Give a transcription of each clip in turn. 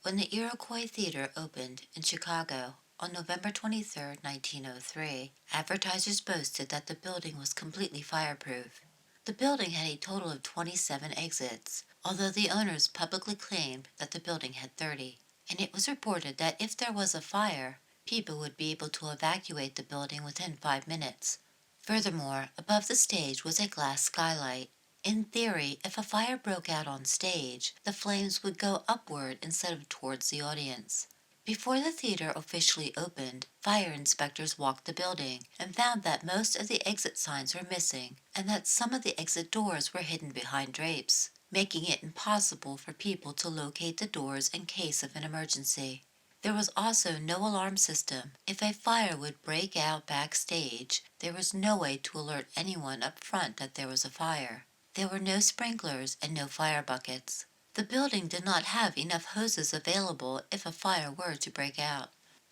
When the Iroquois Theater opened in Chicago on November 23, 1903, advertisers boasted that the building was completely fireproof. The building had a total of 27 exits, although the owners publicly claimed that the building had 30, and it was reported that if there was a fire, people would be able to evacuate the building within 5 minutes. Furthermore, above the stage was a glass skylight. In theory, if a fire broke out on stage, the flames would go upward instead of towards the audience. Before the theater officially opened, fire inspectors walked the building and found that most of the exit signs were missing and that some of the exit doors were hidden behind drapes, making it impossible for people to locate the doors in case of an emergency. There was also no alarm system. If a fire would break out backstage, there was no way to alert anyone up front that there was a fire. There were no sprinklers and no fire buckets. The building did not have enough hoses available if a fire were to break out.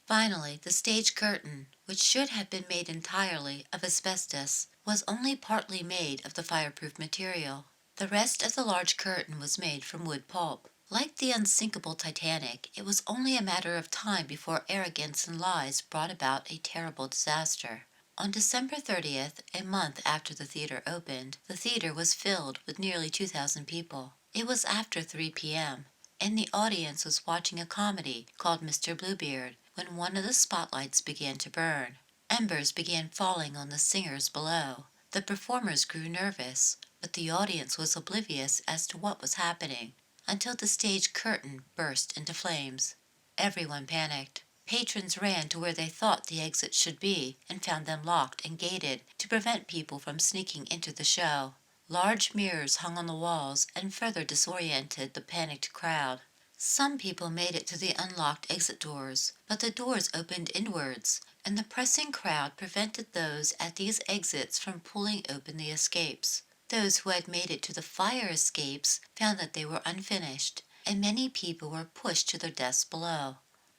Finally, the stage curtain, which should have been made entirely of asbestos, was only partly made of the fireproof material. The rest of the large curtain was made from wood pulp. Like the unsinkable Titanic, it was only a matter of time before arrogance and lies brought about a terrible disaster. On December 30th, a month after the theater opened, the theater was filled with nearly 2,000 people. It was after 3 p.m., and the audience was watching a comedy called Mr. Bluebeard when one of the spotlights began to burn. Embers began falling on the singers below. The performers grew nervous, but the audience was oblivious as to what was happening until the stage curtain burst into flames. Everyone panicked. Patrons ran to where they thought the exits should be and found them locked and gated to prevent people from sneaking into the show. Large mirrors hung on the walls and further disoriented the panicked crowd. Some people made it to the unlocked exit doors, but the doors opened inwards, and the pressing crowd prevented those at these exits from pulling open the escapes. Those who had made it to the fire escapes found that they were unfinished, and many people were pushed to their deaths below.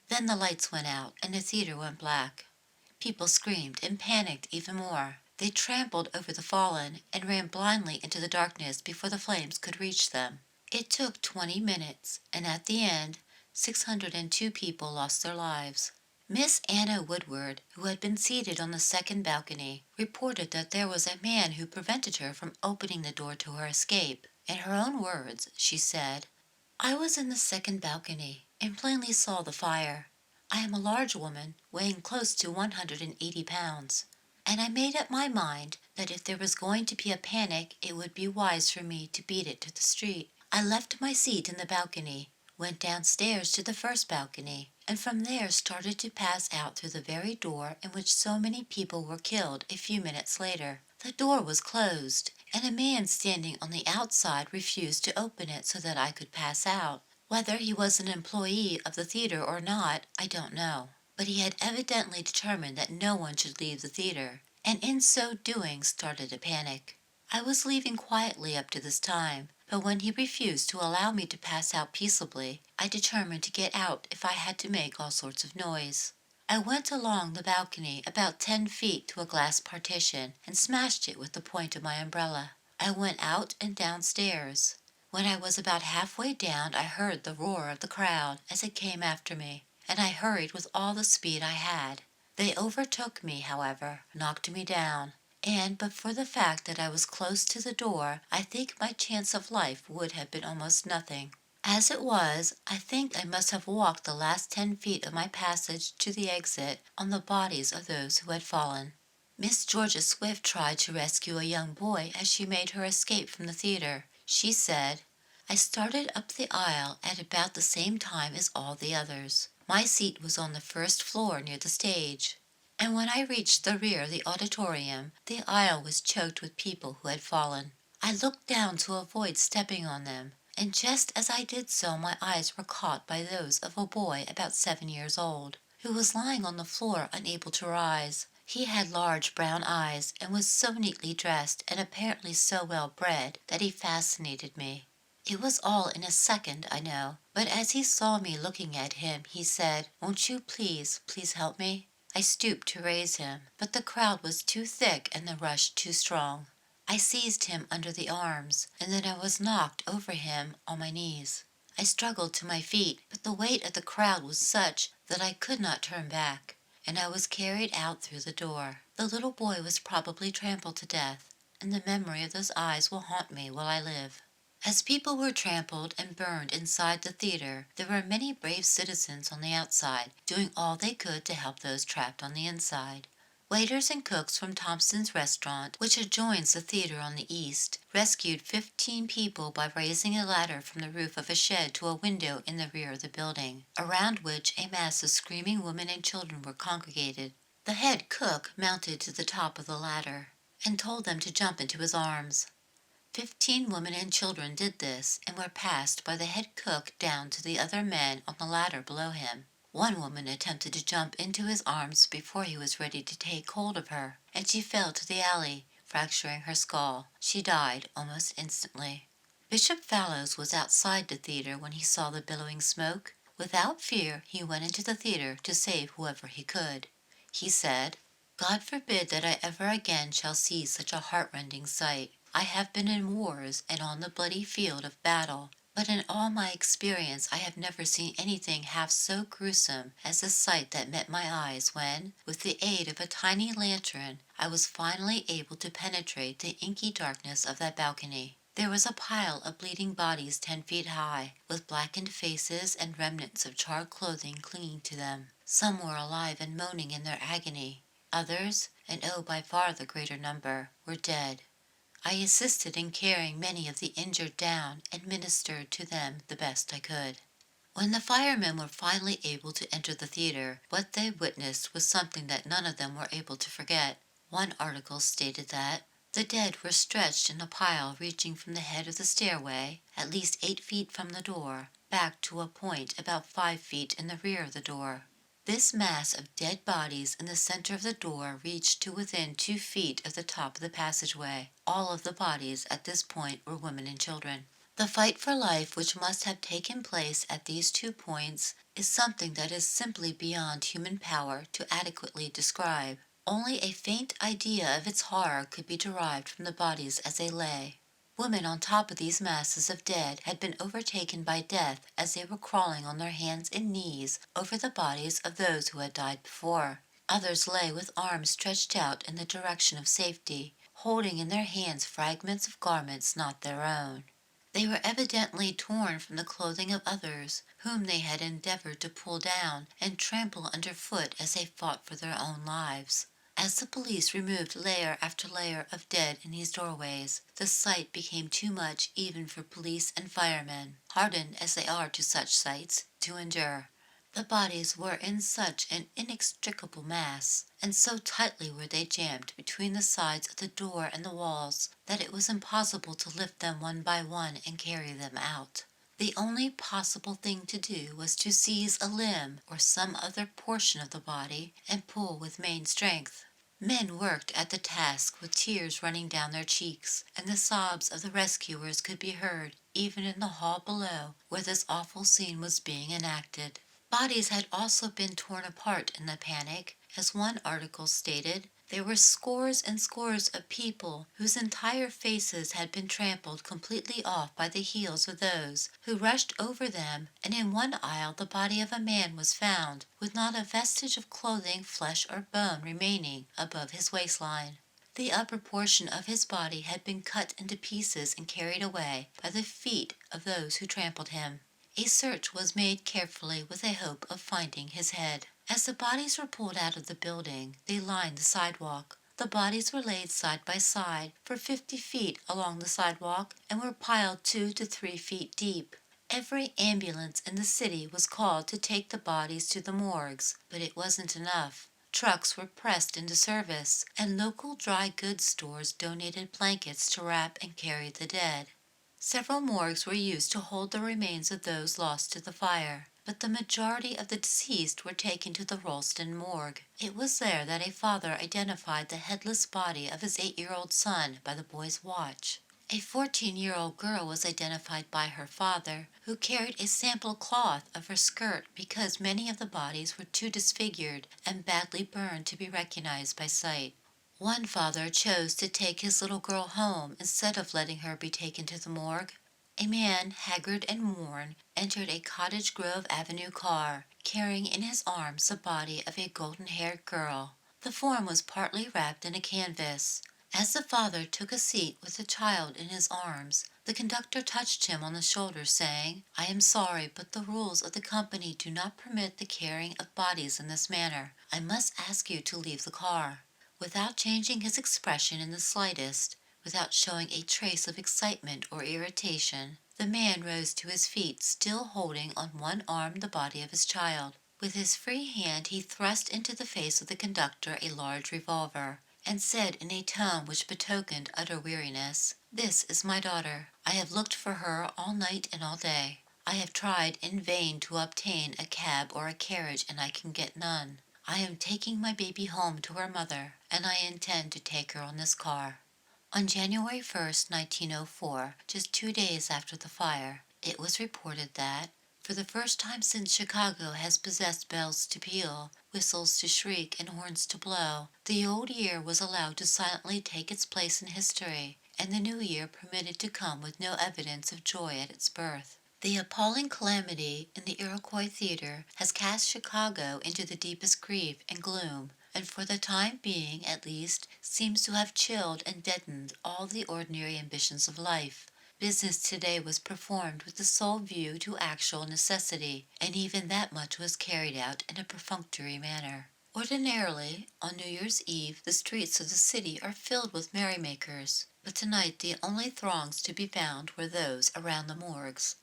Then the lights went out and the theater went black. People screamed and panicked even more. They trampled over the fallen and ran blindly into the darkness before the flames could reach them. It took 20 minutes, and at the end, 602 people lost their lives. Miss Anna Woodward, who had been seated on the second balcony, reported that there was a man who prevented her from opening the door to her escape. In her own words, she said, "I was in the second balcony and plainly saw the fire. I am a large woman, weighing close to 180 pounds, and I made up my mind that if there was going to be a panic, it would be wise for me to beat it to the street. I left my seat in the balcony, went downstairs to the first balcony, and from there started to pass out through the very door in which so many people were killed a few minutes later. The door was closed, and a man standing on the outside refused to open it so that I could pass out. Whether he was an employee of the theater or not, I don't know, but he had evidently determined that no one should leave the theater, and in so doing started a panic. I was leaving quietly up to this time, but when he refused to allow me to pass out peaceably, I determined to get out if I had to make all sorts of noise. I went along the balcony about 10 feet to a glass partition and smashed it with the point of my umbrella. I went out and downstairs. When I was about halfway down, I heard the roar of the crowd as it came after me, and I hurried with all the speed I had. They overtook me, however, knocked me down, and but for the fact that I was close to the door, I think my chance of life would have been almost nothing. As it was, I think I must have walked the last 10 feet of my passage to the exit on the bodies of those who had fallen. Miss Georgia Swift tried to rescue a young boy as she made her escape from the theater. She said, "I started up the aisle at about the same time as all the others. My seat was on the first floor near the stage, and when I reached the rear of the auditorium, the aisle was choked with people who had fallen. I looked down to avoid stepping on them, and just as I did so my eyes were caught by those of a boy about 7 years old, who was lying on the floor unable to rise. He had large brown eyes and was so neatly dressed and apparently so well bred that he fascinated me. It was all in a second, I know, but as he saw me looking at him, he said, 'Won't you please help me?' I stooped to raise him, but the crowd was too thick and the rush too strong. I seized him under the arms, and then I was knocked over him on my knees. I struggled to my feet, but the weight of the crowd was such that I could not turn back, and I was carried out through the door. The little boy was probably trampled to death, and the memory of those eyes will haunt me while I live. As people were trampled and burned inside the theater, there were many brave citizens on the outside doing all they could to help those trapped on the inside. Waiters and cooks from Thompson's restaurant, which adjoins the theater on the east, rescued 15 people by raising a ladder from the roof of a shed to a window in the rear of the building, around which a mass of screaming women and children were congregated. The head cook mounted to the top of the ladder and told them to jump into his arms. 15 women and children did this and were passed by the head cook down to the other men on the ladder below him. One woman attempted to jump into his arms before he was ready to take hold of her, and she fell to the alley, fracturing her skull. She died almost instantly. Bishop Fallows was outside the theater when he saw the billowing smoke. Without fear, he went into the theater to save whoever he could. He said, "God forbid that I ever again shall see such a heart-rending sight. I have been in wars and on the bloody field of battle, but in all my experience I have never seen anything half so gruesome as the sight that met my eyes when, with the aid of a tiny lantern, I was finally able to penetrate the inky darkness of that balcony. There was a pile of bleeding bodies 10 feet high, with blackened faces and remnants of charred clothing clinging to them. Some were alive and moaning in their agony. Others, and oh, by far the greater number, were dead. I assisted in carrying many of the injured down and ministered to them the best I could." When the firemen were finally able to enter the theater, what they witnessed was something that none of them were able to forget. One article stated that the dead were stretched in a pile reaching from the head of the stairway, at least 8 feet from the door, back to a point about 5 feet in the rear of the door. This mass of dead bodies in the center of the door reached to within 2 feet of the top of the passageway. All of the bodies at this point were women and children. The fight for life which must have taken place at these 2 points is something that is simply beyond human power to adequately describe. Only a faint idea of its horror could be derived from the bodies as they lay. Women on top of these masses of dead had been overtaken by death as they were crawling on their hands and knees over the bodies of those who had died before. Others lay with arms stretched out in the direction of safety, holding in their hands fragments of garments not their own. They were evidently torn from the clothing of others, whom they had endeavored to pull down and trample underfoot as they fought for their own lives. As the police removed layer after layer of dead in these doorways, the sight became too much even for police and firemen, hardened as they are to such sights, to endure. The bodies were in such an inextricable mass, and so tightly were they jammed between the sides of the door and the walls, that it was impossible to lift them one by one and carry them out. The only possible thing to do was to seize a limb or some other portion of the body and pull with main strength. Men worked at the task with tears running down their cheeks, and the sobs of the rescuers could be heard even in the hall below where this awful scene was being enacted. Bodies had also been torn apart in the panic. As one article stated, there were scores and scores of people whose entire faces had been trampled completely off by the heels of those who rushed over them, and in one aisle the body of a man was found, with not a vestige of clothing, flesh, or bone remaining above his waistline. The upper portion of his body had been cut into pieces and carried away by the feet of those who trampled him. A search was made carefully with a hope of finding his head. As the bodies were pulled out of the building, they lined the sidewalk. The bodies were laid side by side for 50 feet along the sidewalk and were piled 2 to 3 feet deep. Every ambulance in the city was called to take the bodies to the morgues, but it wasn't enough. Trucks were pressed into service, and local dry goods stores donated blankets to wrap and carry the dead. Several morgues were used to hold the remains of those lost to the fire, but the majority of the deceased were taken to the Ralston morgue. It was there that a father identified the headless body of his 8-year-old son by the boy's watch. A 14-year-old girl was identified by her father, who carried a sample cloth of her skirt because many of the bodies were too disfigured and badly burned to be recognized by sight. One father chose to take his little girl home instead of letting her be taken to the morgue. A man, haggard and worn, entered a Cottage Grove Avenue car, carrying in his arms the body of a golden-haired girl. The form was partly wrapped in a canvas. As the father took a seat with the child in his arms, the conductor touched him on the shoulder, saying, "I am sorry, but the rules of the company do not permit the carrying of bodies in this manner. I must ask you to leave the car." Without changing his expression in the slightest, without showing a trace of excitement or irritation, the man rose to his feet, still holding on one arm the body of his child. With his free hand he thrust into the face of the conductor a large revolver, and said in a tone which betokened utter weariness, "This is my daughter. I have looked for her all night and all day. I have tried in vain to obtain a cab or a carriage, and I can get none. I am taking my baby home to her mother, and I intend to take her on this car." On January 1st, 1904, just 2 days after the fire, it was reported that, for the first time since Chicago has possessed bells to peal, whistles to shriek, and horns to blow, the old year was allowed to silently take its place in history, and the new year permitted to come with no evidence of joy at its birth. The appalling calamity in the Iroquois Theater has cast Chicago into the deepest grief and gloom, and for the time being at least seems to have chilled and deadened all the ordinary ambitions of life. Business today was performed with the sole view to actual necessity, and even that much was carried out in a perfunctory manner. Ordinarily, on New Year's Eve, the streets of the city are filled with merrymakers, but tonight the only throngs to be found were those around the morgues.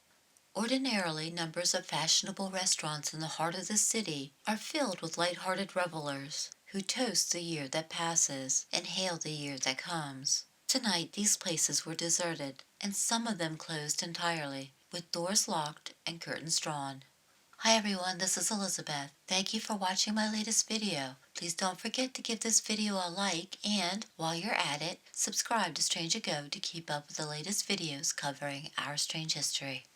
Ordinarily, numbers of fashionable restaurants in the heart of the city are filled with light-hearted revelers who toast the year that passes and hail the year that comes. Tonight these places were deserted, and some of them closed entirely, with doors locked and curtains drawn. Hi everyone, this is Elizabeth. Thank you for watching my latest video. Please don't forget to give this video a like and, while you're at it, subscribe to Strange Ago to keep up with the latest videos covering our strange history.